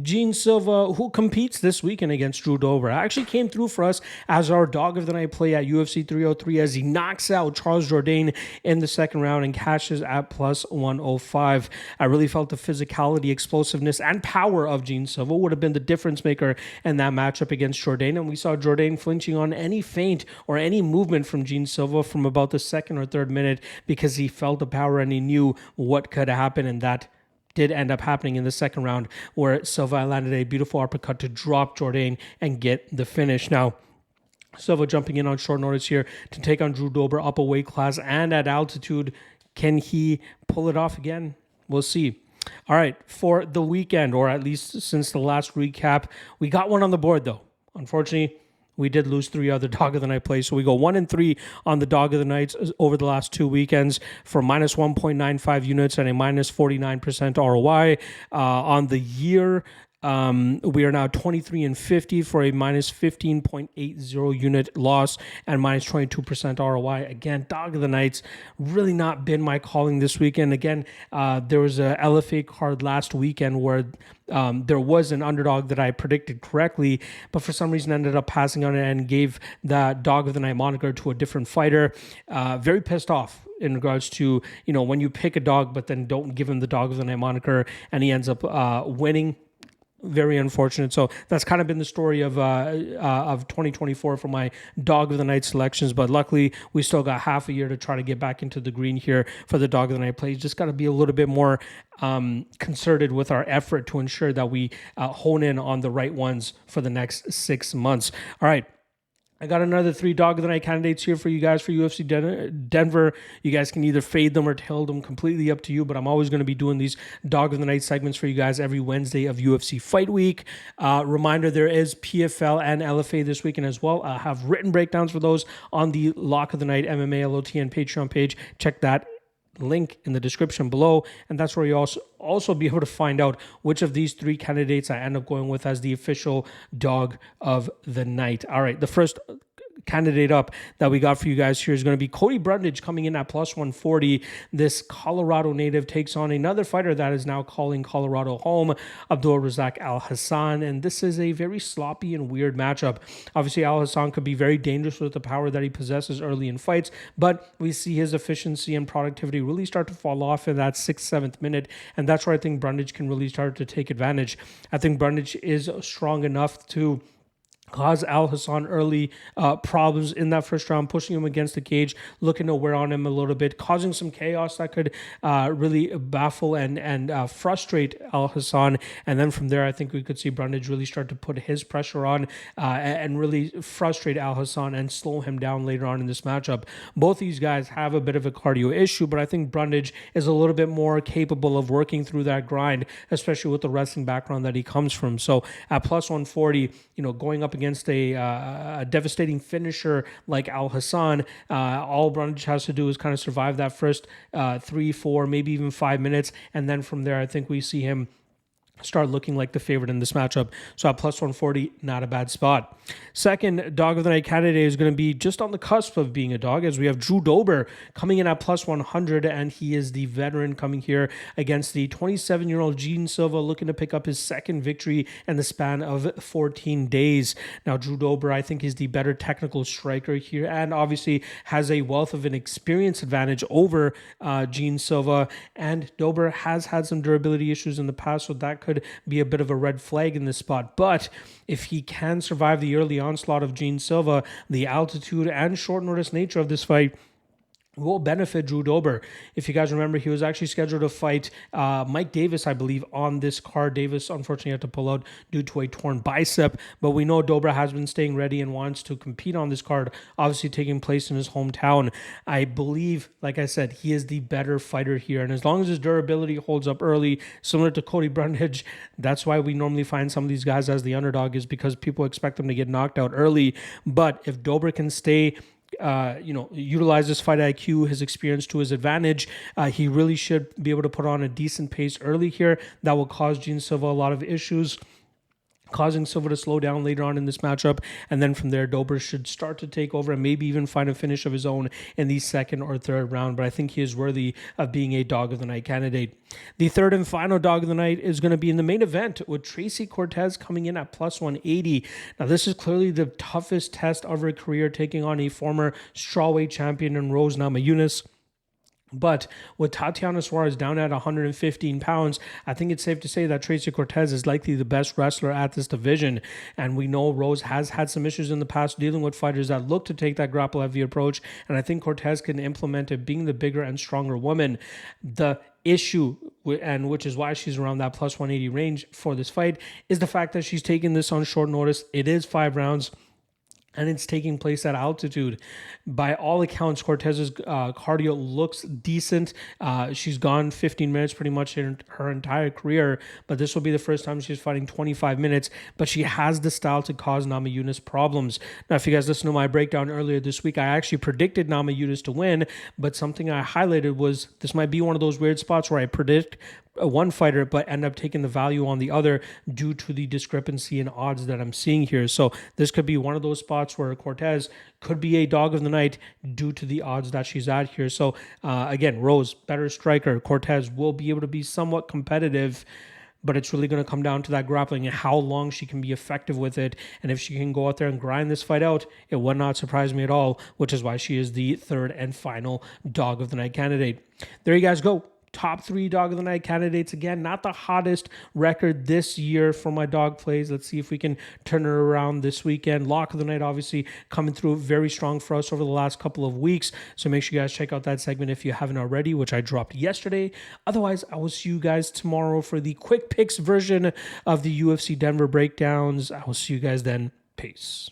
Gene Silva, who competes this weekend against Drew Dober, actually came through for us as our dog of the night play at UFC 303 as he knocks out Charles Jourdain in the second round and cashes at plus 105. I really felt the physicality, explosiveness, and power of Gene Silva would have been the difference maker in that matchup against Jourdain, and we saw Jourdain flinching on any feint or any movement from Gene Silva from about the second or third minute because he felt the power and he knew what could happen, and that did end up happening in the second round where Silva landed a beautiful uppercut to drop Jourdain and get the finish. Now, Silva jumping in on short notice here to take on Drew Dober up a weight class and at altitude. Can he pull it off again? We'll see. All right, for the weekend, or at least since the last recap, we got one on the board though. Unfortunately, we did lose 3 other dog of the night plays. So we go 1-3 on the dog of the nights over the last 2 weekends for minus 1.95 units and a minus 49% ROI. On the year, we are now 23-50 for a minus 15.80 unit loss and minus 22% ROI. Again, dog of the nights really not been my calling this weekend. Again, there was a LFA card last weekend where there was an underdog that I predicted correctly, but for some reason ended up passing on it and gave the dog of the night moniker to a different fighter. Very pissed off in regards to, when you pick a dog, but then don't give him the dog of the night moniker and he ends up winning. Very unfortunate. So that's kind of been the story of 2024 for my dog of the night selections. But luckily, we still got half a year to try to get back into the green here for the dog of the night plays. Just got to be a little bit more concerted with our effort to ensure that we hone in on the right ones for the next 6 months. All right. I got another 3 dog of the night candidates here for you guys for UFC Denver. You guys can either fade them or tail them, completely up to you, but I'm always going to be doing these dog of the night segments for you guys every Wednesday of UFC Fight Week. Reminder, there is PFL and LFA this weekend as well. I have written breakdowns for those on the Lock of the Night MMA LOTN Patreon page. Check that link in the description below, and that's where you also be able to find out which of these 3 candidates I end up going with as the official dog of the night. All right, the first candidate up that we got for you guys here is going to be Cody Brundage coming in at plus 140. This Colorado native takes on another fighter that is now calling Colorado home, Abdul Razak Al Hassan, and this is a very sloppy and weird matchup. Obviously, Al Hassan could be very dangerous with the power that he possesses early in fights, but we see his efficiency and productivity really start to fall off in that 6th, 7th minute, and that's where I think Brundage can really start to take advantage. I think Brundage is strong enough to cause Al Hassan early problems in that first round, pushing him against the cage, looking to wear on him a little bit, causing some chaos that could really baffle and frustrate Al Hassan. And then from there, I think we could see Brundage really start to put his pressure on and really frustrate Al Hassan and slow him down later on in this matchup. Both these guys have a bit of a cardio issue, but I think Brundage is a little bit more capable of working through that grind, especially with the wrestling background that he comes from. So at plus 140, going up against a devastating finisher like Al Hassan, all Brundage has to do is kind of survive that first 3, 4, maybe even 5 minutes, and then from there I think we see him start looking like the favorite in this matchup. So at plus 140, not a bad spot. Second dog of the night candidate is going to be just on the cusp of being a dog, as we have Drew Dober coming in at plus 100, and he is the veteran coming here against the 27-year-old Gene Silva, looking to pick up his second victory in the span of 14 days. Now, Drew Dober, I think, is the better technical striker here, and obviously has a wealth of an experience advantage over Gene Silva, and Dober has had some durability issues in the past, so that could be a bit of a red flag in this spot. But if he can survive the early onslaught of Gene Silva, the altitude and short notice nature of this fight will benefit Drew Dober. If you guys remember, he was actually scheduled to fight Mike Davis, I believe, on this card. Davis unfortunately had to pull out due to a torn bicep, but we know Dober has been staying ready and wants to compete on this card, obviously taking place in his hometown. I believe, like I said, he is the better fighter here, and as long as his durability holds up early, similar to Cody Brundage, that's why we normally find some of these guys as the underdog, is because people expect them to get knocked out early. But if Dober can stay utilize his fight IQ, his experience to his advantage, he really should be able to put on a decent pace early here that will cause Gene Silva a lot of issues. causing Silva to slow down later on in this matchup. And then from there, Dober should start to take over and maybe even find a finish of his own in the second or third round. But I think he is worthy of being a dog of the night candidate. The third and final dog of the night is going to be in the main event with Tracy Cortez coming in at plus 180. Now, this is clearly the toughest test of her career, taking on a former strawweight champion in Rose Namajunas. But with Tatiana Suarez down at 115 pounds, I think it's safe to say that Tracy Cortez is likely the best wrestler at this division. And we know Rose has had some issues in the past dealing with fighters that look to take that grapple heavy approach. And I think Cortez can implement it, being the bigger and stronger woman. The issue, and which is why she's around that plus 180 range for this fight, is the fact that she's taking this on short notice. It is 5 rounds. And it's taking place at altitude. By all accounts, Cortez's cardio looks decent. She's gone 15 minutes pretty much in her entire career, but this will be the first time she's fighting 25 minutes. But she has the style to cause Namajunas problems. Now, if you guys listen to my breakdown earlier this week, I actually predicted Namajunas to win, but something I highlighted was this might be one of those weird spots where I predict one fighter but end up taking the value on the other due to the discrepancy in odds that I'm seeing here. So this could be one of those spots where Cortez could be a dog of the night due to the odds that she's at here. So again, Rose, better striker. Cortez will be able to be somewhat competitive, but it's really going to come down to that grappling and how long she can be effective with it. And if she can go out there and grind this fight out, it would not surprise me at all, which is why she is the third and final dog of the night candidate. There you guys go. Top 3 dog of the night candidates. Again, not the hottest record this year for my dog plays. Let's see if we can turn it around this weekend. Lock of the night, obviously, coming through very strong for us over the last couple of weeks. So make sure you guys check out that segment if you haven't already, which I dropped yesterday. Otherwise, I will see you guys tomorrow for the quick picks version of the UFC Denver breakdowns. I will see you guys then. Peace.